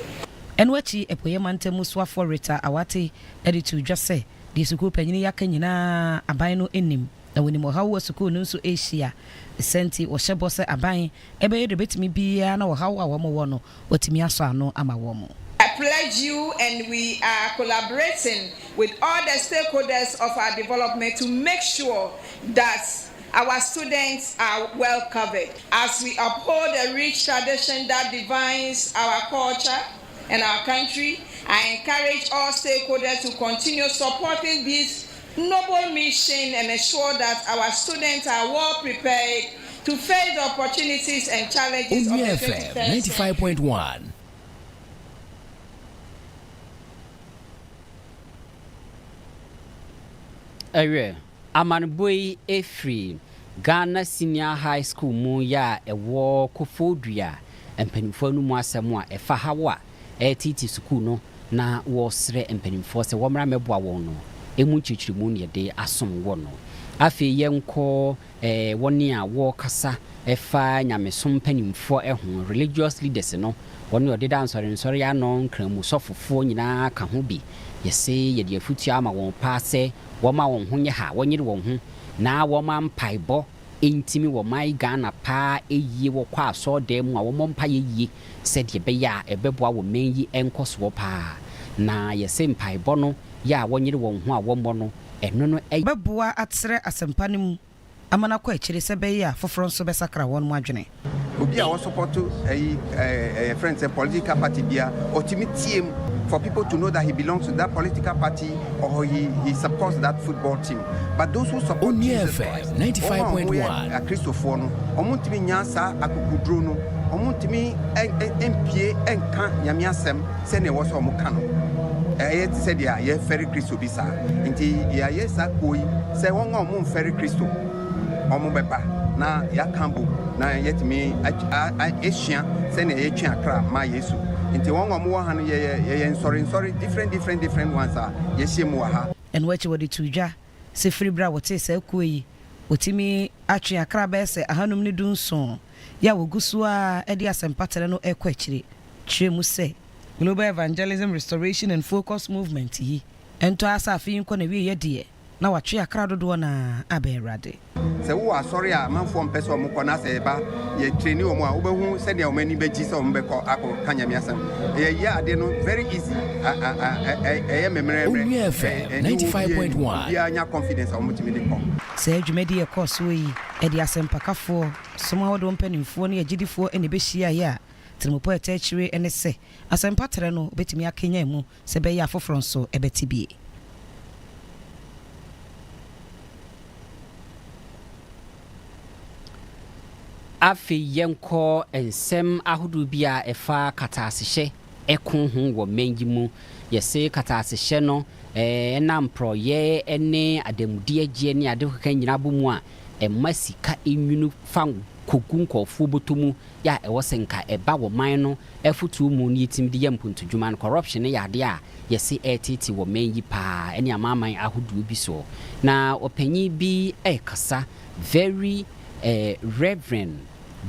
Enwachi epoyemante muswafo reta awate editu dwase di sukuu panyini yaka nyina aban no enim na wonimo hawo sukuu no nso Asia senti wo hyebo se aban ebe de betimi bia na wo hawo awomo wo no watimi aso ano ama wo mo. I pledge you, and we are collaborating with all the stakeholders of our development to make sure that our students are well covered as we uphold the rich tradition that defines our culture and our country. I encourage all stakeholders to continue supporting this noble mission and ensure that our students are well prepared to face the opportunities and challenges of the 21st century. 95.1. Amanboy Efri Ghana Senior High School mu ya ewo Kofodua empanimfo no mu asɛm a ɛfa hawa titi school no na wɔsrɛ empanimfo sɛ wɔmra mɛboa wɔn no emu chichirimu ne de asom wɔ no afi yɛnkɔ wɔne a wɔkasa ɛfa nyamesom panimfo ɛho religious leaders no wɔne ɔde da nsɔre ya no nkramu sɔfofo nyinaa ka ho bi yɛse yɛde afutu ama wɔn paase wɔma wɔn ho nyɛ ha wɔnyere wɔn ho na wɔma mpaebɔ intimi wɔ mai Ghana pa eyie wɔ kwa asɔ da mu a wɔmɔ mpa yie sɛdeɛ bɛyɛ a ɛbɛboa wɔ men yi ɛnkɔsoɔ pa na yɛse mpaebɔ no ya wɔnyere wɔn ho a wɔmmɔ no ɛno no bɛboa atsere asɛmpa no mu amana kɔ akyire sɛ bɛyɛ a foforɔ nso bɛsakra wɔn mu adwene obi a wɔsupport friends and political party bia otimi team for people to know that he belongs to that political party or he supports that football team. But those who support Jesus Christ, 95.1 Christopher no, omuntimi nyansa akukudro no, omuntimi empie enka nyame asem se ne wo so omuka no. Yet said ya ye ferry Christo bisa. Nti ya yesa koi se won omu ferry Christo. Omu beba na ya kambu na yetimi Asia se ne ye twa akra ma Yesu. Into one or more and sorry, different ones are yes, and what you were to ja, say free bra what say, Kui, Otimi, actually a crab say a hanum ni dun son. Ya will gusua, Edias and Paterno equetri. Chemu say, Global Evangelism, Restoration and Focus Movement, ye, and to us a few connery ye dear. Now a tree a crowded one abe rade. So, who are sorry, a man from Peso Mukona Seba, ye train you more, who said there are many veggies on Beko, Apple, Kanyamiasam. Yeah, they know very easy. I am a Onua FM 95.1. Yeah, your confidence on multimedia. Say, you made a course way, Eddie Asempaka for somehow don't penny for near GD4 and the Beshia ya. Timopo tertiary and say, Asempatrano, Betimia Kenyemu, Sebeya for Fronso, a betibi. Afi yenko ensem ahudu bia efa katasehye ekun hu wo mengi mu yese katasehye no na mproye ene ademudi agye ne ade hoka nyina bomu a emasika enwunu fan kogun kofu botomu ya ewosenka eba wo man no efutu mu ne yitimde yampuntu dwuma no corruption ya ade a yese etiti wo mengi pa ene amaman ahudu bi so na opanyi bi ekasa very Reverend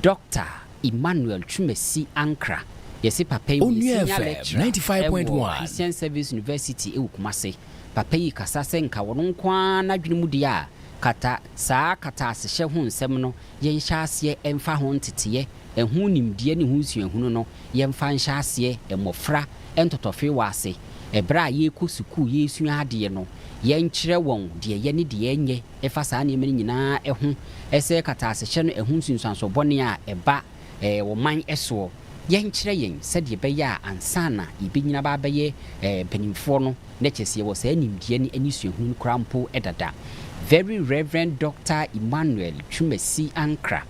Dr. Emmanuel Chumesi Ankra. Yesi papa yi senior lecturer 95.1 Christian Service University e Kumase. Papa yi kasa se nka wono kwa na dwene mu dia kata saa kata asehye ho nsem no yen hyase emfa ho ntete ehu nimdie ne hu suahunu no yen fa nhyase emofra entotofe wase ebra ye ko suku ye sua ade no yen kyerɛ wɔn de ye ne de enye efa saa ne meni nyina ehu ese kata asehye no ehu sunsuanso bɔne a eba wo man eso yen kyerɛ yen sɛde bɛyɛ ansana ibinyina ba bɛyɛ panimfo no ne kyɛse wɔ saa nimdie ne ani suahunu krampo edada. Very Reverend Dr. Emmanuel Chumesi Ankra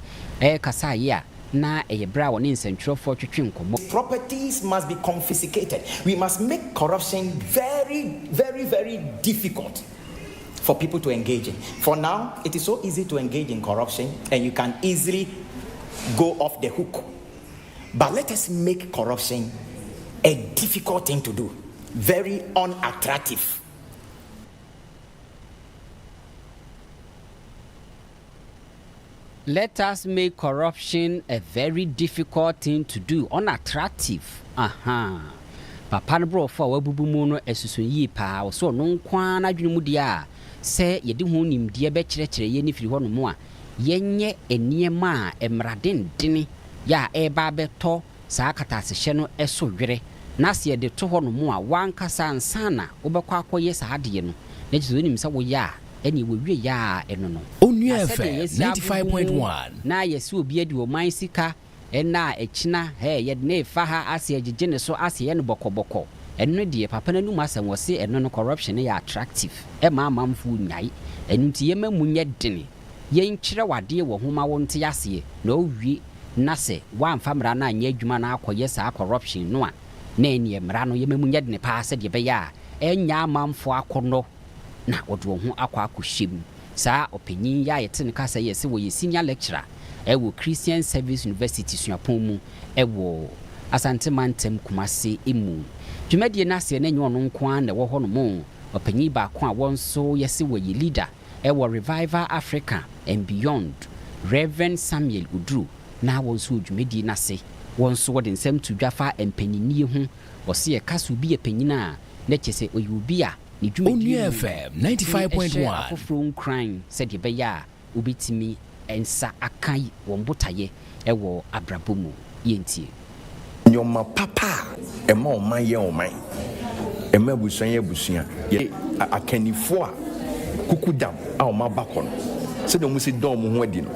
kasa ye na eyebra woni nsentwerefo twetwe nkomo. Properties must be confiscated. We must make corruption very difficult for people to engage in. For now, it is so easy to engage in corruption, and you can easily go off the hook. But let us make corruption a difficult thing to do, very unattractive. Let us make corruption a very difficult thing to do, unattractive. Papa no bro for wabubu mu no esusu yi pa so no nkwa na dwene mu dia se ye de ho nimdie be kyerɛkyerɛ ye ni firi hɔ no mu a yenye eniema a emraden dene ya eba beto saa katasehye no eso dwere na se ye de to hɔ no mu a wankasa ansana wobɛkɔ akɔye saa de no na gye nim sɛ wo ya eni wo wie ya eno no Onua FM 95.1 na yesi obi adi o man sika ena echina ye ne fa ha ase agege ne so ase ye no bokoboko eno de papa na num asem wo se eno no corruption ya attractive e ma amamfo nyai enu ti ye mamu nye dene ye nkyere wade wo homa wo nte ase na owie na se wa mfamra na anya adwuma na akoye saa corruption no a na eni emra no ye mamu nye dene pa se de be ya enya amamfo akono na wode wo ho akwa akohyem saa opanyin ya yete ne kasa ye se wo ye senior lecturer ewo Christian Service University suapon mu ewo Asante Mantem Kumase emu dwumadie na se na nyo no nko an na wo ho no mo opanyi ba ko a wonso yese wo ye leader ewo Revival Africa and Beyond Reverend Samuel Udru na wonso dwumadie na se wonso wo de nsem to dwafa empanyini ho wo se ye kaso bi epanyina na kyese oyubi a ne dwumadie Onua FM 95.1 afofro crime said ye be ya ubitimi ensa akai wombotaye ewo abrabomu yentie nyoma papa ema oman ye oman ema busuan ye busuan ye akanifo a kukudam a oma bakon se de mu se dom ho adi no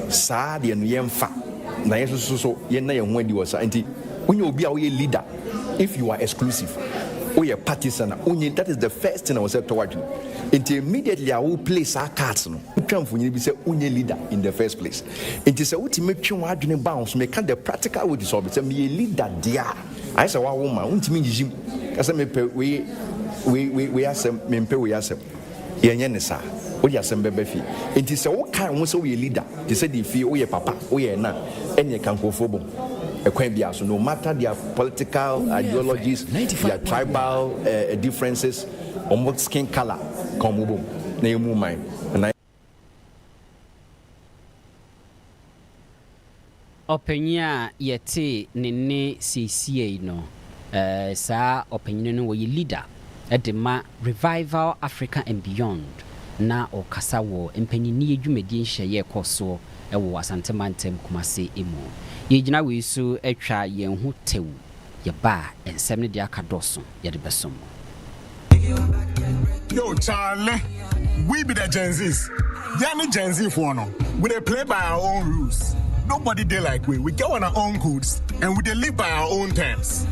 saa de no ye mfa na ye so ye na ye ho adi wo sa nti onye obi a wo ye leader if you are exclusive or your partisan onye that is the first thing I was said toward you. Until immediately I will place our cards no twamfo be say onye leader in the first place. It is a ultimate twe wadwene bounce make the practical with this say me leader dia I say wa woman untimi njim kasa me pe we asem me pe we asem yenye ne sa o ya asem bebe fi it is a wo kan wo say we leader they say the fi o ye papa o ye na enye kankofo bom so no matter their political ideologies, their tribal differences, or skin color, come boom, name mine. And I openya yete nene CCA no sa openya no we leader edema Revival Africa and Beyond na okasa wo empanyini edwumadi nhye koso ewo Asante Mantem Kumase emu yegina we so atwa yen ho tew ye ba ensem ne de akadoso ye de besom. Yo Charlie, we be the Gen Zs. Yanni Gen Z for no. We dey play by our own rules. Nobody dey like we. We get on our own codes and we dey live by our own terms.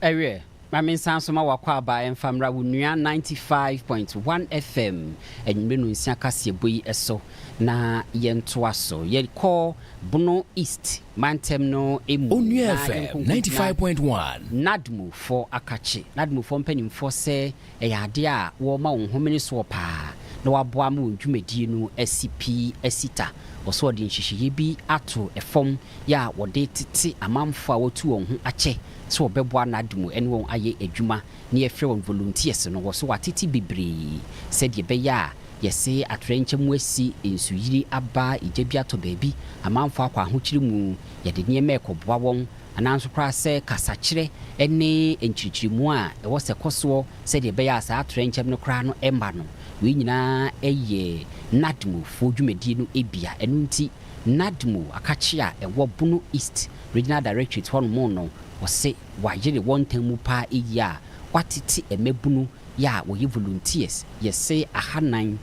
Ewe Mami Sansoma wakwa ba emfamra wunua 95.1 FM enwenu nsia kase boyi eso na yentoa so ye call Bono East mantem no emu Onua FM 95.1 Nadmu for akachi Nadmu for mpanim for se eyade a wo ma wo homene so pa na waboa mu dwumedi no SCP esita oso odi nhihye bi ato efom ya wode tete amamfo a wotu won ho ache so obeboa Nadmu ene won aye adwuma na ye frɛ won volunteers no wo so watete bebre said ye be ya yese atrenche mu asi ensuyiri aba ijebia to baabi amamfo akwa ahokyiri mu ye de niema ekoboa won ananso kra se kasakire ene enkyirikyirimu a ewo se koso said ye be ya sa atrenche no kra no emba no we nyina eye Nadmu fo dwumedi no ebia enunti Nadmu akachi a ewo Bono East Regional Directorate hono mo no wose wayere wontamu pa eya watiti emebunu ya woyi volunteers yese ahanan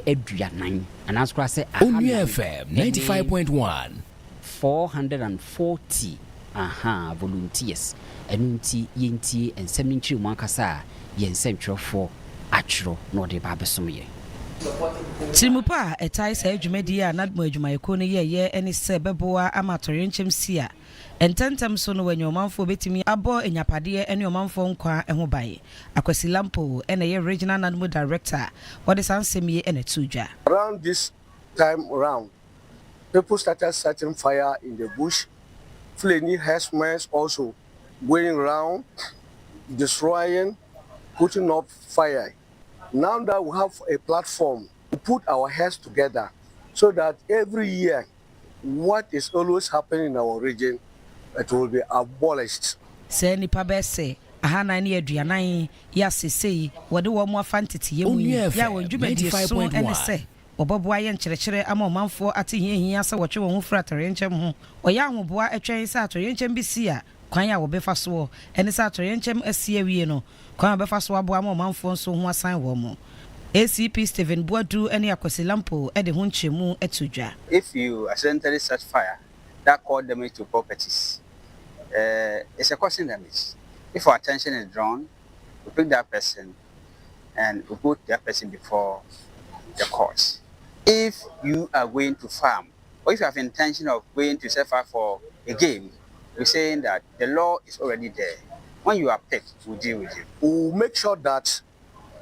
eduanan anaskra se Onua FM 95.1 440 volunteers enunti yenti ensem nchiri mu akasa yensem twofo atwro no de ba besomye Timupa etai sa adwumadi a Nadmu adwumayeko no ye ene se beboa amatorenchem sia ententem so no wanyomanfo betimi abo enyapade ene omanfo nkwa eho bae Akwasi Lampo ene ye regional Nadmu director what is ansemi ene tuja. Around this time around people started setting fire in the bush. Fulani herdsmen also going around destroying, putting up fire. Now that we have a platform to put our heads together so that every year what is always happening in our region, it will be abolished. Say nipa bese ahana ni aduanan ya sesei wode wo mo afantete yemu ya wondwumadi so ene se oboboa ye nkyerɛkyerɛ ama ɔmanfo ate hiahia sɛ wɔtwe wɔn ho fra atɔrenchem ho ɔyɛ ahoboa atwɛn sɛ atɔrenchem bi si a kwan ya wɔbɛfa so ene sɛ atɔrenchem asie wie no kwan bɛfa so aboa ama ɔmanfo nso ho asan wɔ mo. ACP Stephen Boadu ene Akwasi Lampo de ho nkyerɛmu atudwa. If you accidentally set fire that cause damage to properties, it's a causing damage. If our attention is drawn, we pick that person and we put that person before the courts. If you are going to farm, or if you have intention of going to set fire for a game, we're saying that the law is already there. When you are picked, we'll deal with you. We'll make sure that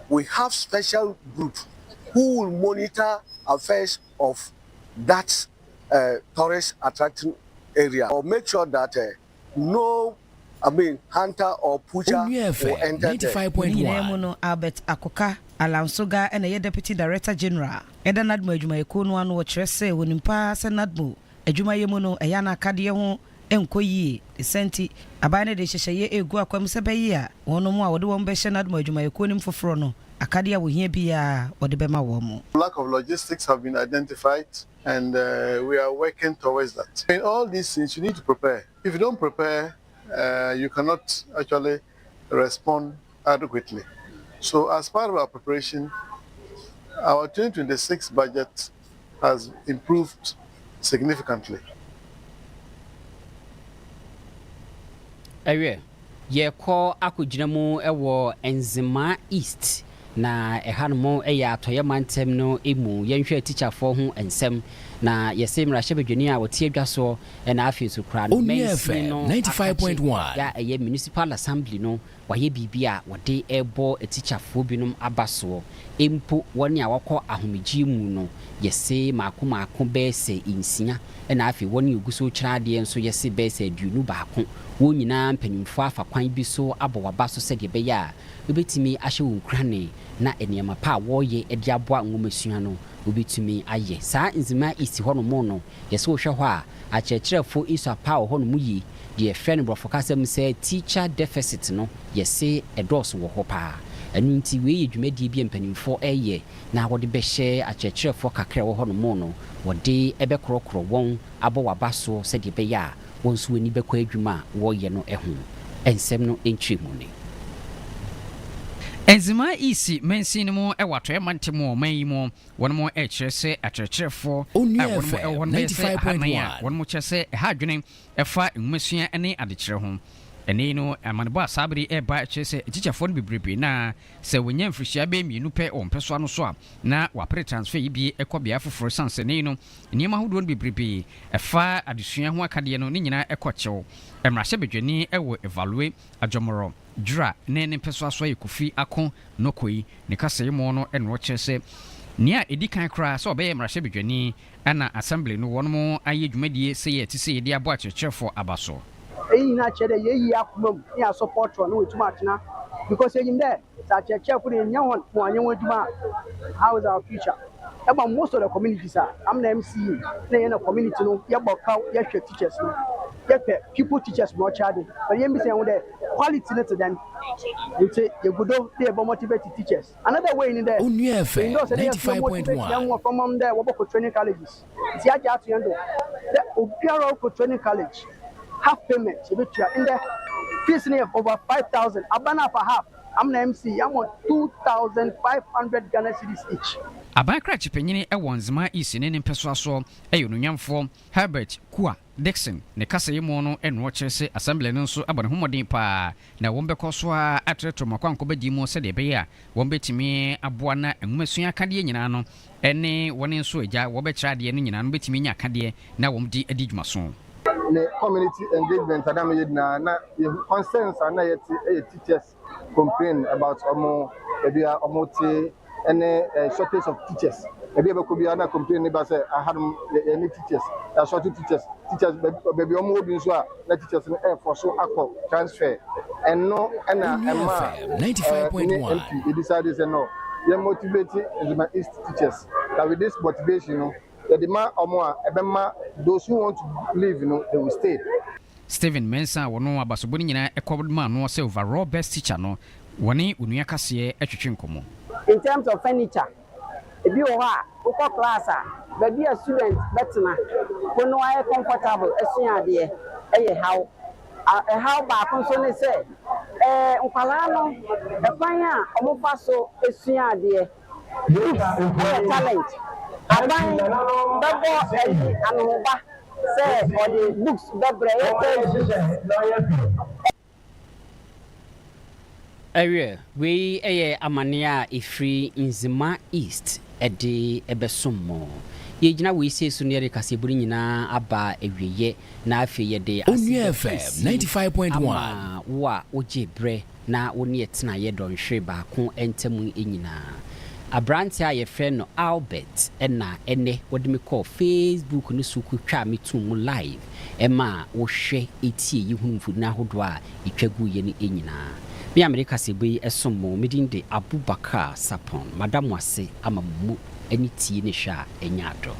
we have special groups who will monitor affairs of that tourist attraction area, or make sure that no, hunter or poacher will enter 95.1. Albert Akoka Alansoga and a deputy director general. Eda Nadmu adwumayeko no anu wɔkyerɛ sɛ wonimpa sɛ Nadmu adwumayemu no ɛya na akadeɛ ho enkoyi senti abane de hyehye egu akwam sɛ bɛyi a wɔn mu a wɔde wɔn bɛhyɛ Nadmu adwumayeko nim foforo no akadeɛ wo hia bia wɔde bɛma wɔn mu. Lack of logistics have been identified and we are working towards that. In all these things you need to prepare. If you don't prepare, you cannot actually respond adequately. So as part of our preparation, our 2026 budget has improved significantly. Ewe ye call akuginamu ewo Enzima East na ehanmo eya atoye mantem no emu yenhwe teacher for ho ensem na yesem rahye bedwani a wotie dwaso na afi so kra no mensi no 95.1 ya eye municipal assembly no waye bibia wode ebo teacher for binum abaso empo woni a wakọ ahomegi mu no yese maako bese insia na afi woni oguso kirade enso yese bese aduonu baako wo nyina mpanimfo afa kwan bi so abowaba so sɛ de be ya obetimi ahye wo nkrane na eniema pa woye ede aboa ngomasua no obetimi aye saa Enzima East ho no mo no yese wo hwɛ hɔ a akyerɛkyerɛfo isa pa ho no mu yi de efrɛ no brofo kasɛm sɛ teacher deficit no yese edos wo hɔ pa anu nti we yɛ dwumadi bi mpanimfo ɛyɛ na wɔde bɛhyɛ akyerɛkyerɛfo kakra wo ho no mo no wɔde ɛbɛkorɔkorɔ wɔn abɔwaba so sɛ de be ya wɔn so ani bɛkɔ adwuma wɔyɛ no ɛho ensɛm no entwemu ne Enzima East mensi no mo ewatoe mantemo manimo wono mo kyerɛ sɛ akyerɛkyerɛfo Onua FM 95.1 wono mo kyerɛ sɛ ha dwene ɛfa nwumasua ne adekyerɛ ho ɛne no amanebɔ asabere ɛba kyerɛ sɛ tikyafoɔ no bebrebe na sɛ wɔnya mfirihyia bɛyɛ mmienu pɛ ɔmpɛ so ano so a na wapere transfer yi bi ɛkɔ bea foforɔ sansane no nneɛma ahodoɔ no bebrebe ɛfa adesua ho akadeɛ no ne nyinaa ɛkɔ kyɛw mmarahyɛ badwani ɛwɔ evaluate adwomorɔ dwura ne ne mpɛ so aso ayɛ kofi ako nokoi ne kasɛe mu no ɛna wɔkyerɛ sɛ nea ɛdi kan koraa sɛ ɔbɛyɛ mmarahyɛ badwani ɛna assembly no wɔn mo ayɛ dwumadie sɛ yɛ ti sɛ yɛde abɔ akyerɛkyerɛfoɔ aba so eyi na kyerɛ dɛ yɛyi akoma mu ne asɔpɔt no wɔtumi atena because enyim dɛ sɛ akyerɛkyerɛfo no nyɛ wɔn mo anyɛ wɔn adwuma how is our future about most of the communities I'm the MC na yɛn na community no yɛbɔ kaw yɛhwɛ teachers no yɛhwɛ people teachers more charging but yɛn bi sɛ wɔn dɛ quality no to them nti yɛgudo de yɛbɔ motivate teachers another way in there Onua FM 95.1 from there wɔbɔ training colleges nti agye ato yɛn do dɛ obiara wɔ training college half payment ebetua in the fees near over 5,000 abana for half I'm the MC I'm on 2,500 Ghana cedis each Abubakar chipanyini ɛwɔ nzema isi ne mpɛso aso ɛyɛ ononyamfo Herbert Kua Dixon ne kasa yemo no ɛno kyerɛ sɛ assembly no nso abɔ ne homɔden paa na wɔn bɛkɔ so a atrɛtɔ makwankɔ bɛdi mu sɛ de bɛyɛ a wɔn bɛtumi aboa na enwumasua akadeɛ nyinaa no ɛne wɔn nso agya wɔbɛkyerɛ adeɛ no nyinaa no bɛtumi nya akadeɛ na wɔn di adi dwumaso the community engagement and na concerns and teachers complain about any shortage of teachers. Maybe I could be ana complain about say I had any teachers, a shortage teachers baby being so na teachers for so akọ transfer and no and 95.1 he decided say no you motivate the East teachers that with this motivation the demand those who want to leave they will stay. Stephen Mensah wono abasoboni nyina ekobma no say overall best teacher no woni onua kase atwetwe nkomo. In terms of furniture if you are class baby a student betna wono ay comfortable esua de how ba konso ne say nkwala no ekwan a omofa so esua de talent aban babo anoba say for the books bebre area we amania ifri nzima east ede ebesomo yegyina we say so ne kaseburi nyina aba ewiye na afi yede Onua FM 95.1 wa ojebre na woni etena ye donhwe ba ko entamu enyina Abrante a yɛfrɛ no Albert ɛna ɛne wɔde me call Facebook no so kutwa me tum live ɛma wohwɛ etie yi hunfu na hodo a itwagu ye ne enyina me America sebi ɛsomo medin de Abubakar Sapon madam wase ama mu ani tie ne hwa anya ado